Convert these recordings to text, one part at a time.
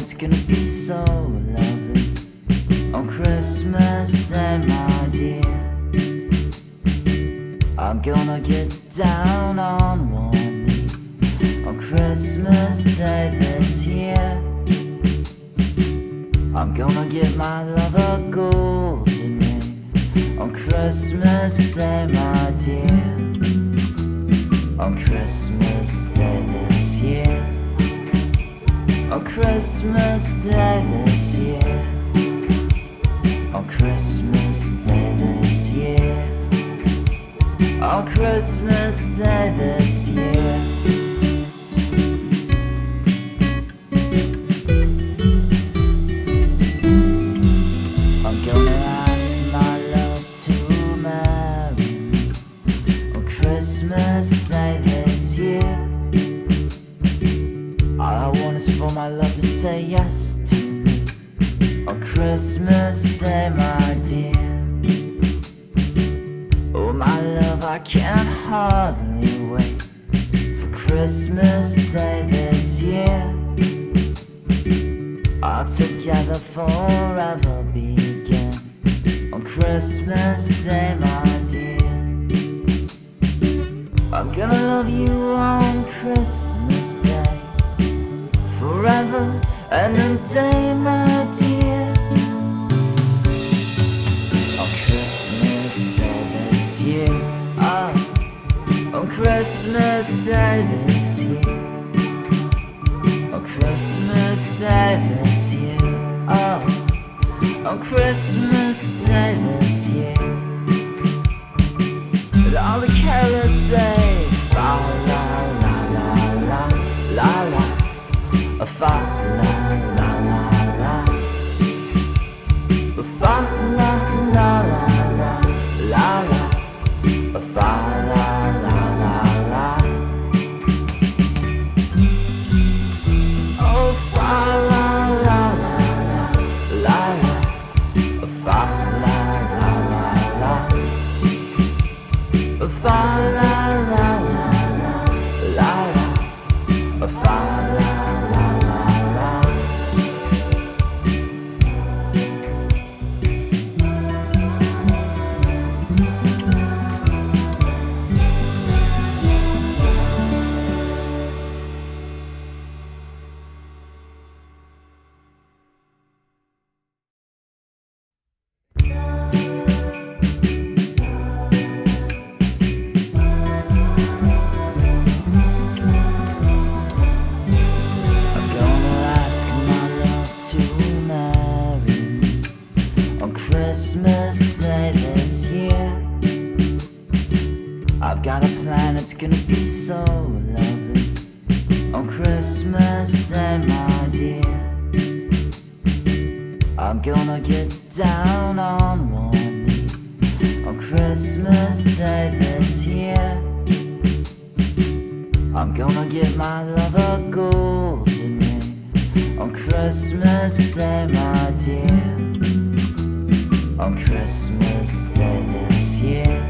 planet's gonna be so lovely on Christmas Day, my dear. I'm gonna get down on one knee on Christmas Day this year. I'm gonna give my love a golden ring on Christmas Day, my dear. On Christmas Day this year. On Christmas Day this year. On Christmas Day this year. On Christmas Day this year. I'm gonna ask my love to marry me on Christmas Day this year. All I want is for my love to say yes to me on Christmas Day, my dear. Oh my love, I can't hardly wait for Christmas Day this year. Our together forever begins on Christmas Day, my dear. I'm gonna love you on Christmas Day forever and a day, my dear. On Christmas Day this year. On Christmas Day this year. On Christmas Day this year. On Christmas Day this year. And all the carolers say fa la la la la la la, fa la la la la, fa la la la la la la, fa la la la la. Oh fa la la la la la, fa la la la la, fa la la la la la, fa la la la la. I'm gonna ask my love to marry me on Christmas Day this year. I've got a plan, it's gonna be so lovely on Christmas Day, my dear. I'm gonna get down on one knee on Christmas Day this year. I'm gonna give my love a golden ring on Christmas Day, my dear. On Christmas Day this year.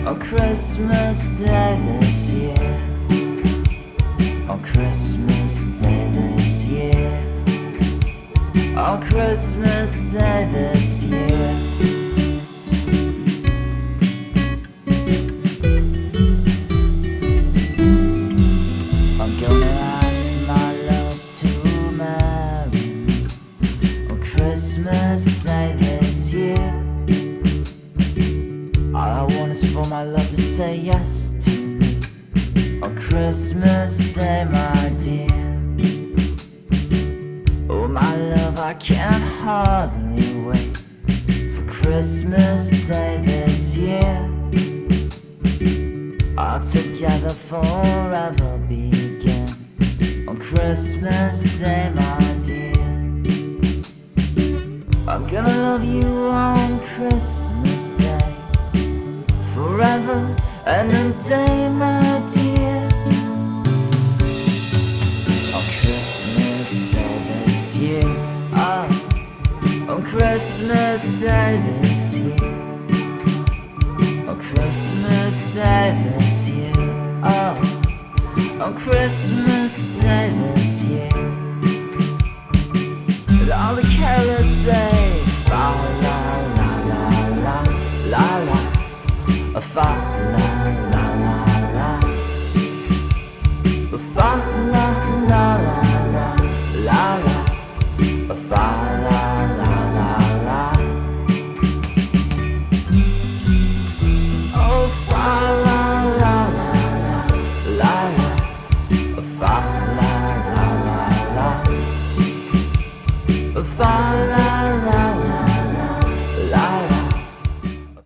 On Christmas Day this year. On Christmas Day this year. On Christmas Day this year. I'm gonna ask my love to marry me on Christmas Day this year. All I want is for my love to say yes to me on Christmas Day, my dear. Oh my love, I can't hardly wait for Christmas Day this year. Our together forever begins on Christmas Day, my dear. I'm gonna love you on Christmas Day forever and a day, my dear. On Christmas Day this year. On Christmas Day this year. On Christmas Day this year. On Christmas Day this year. fa la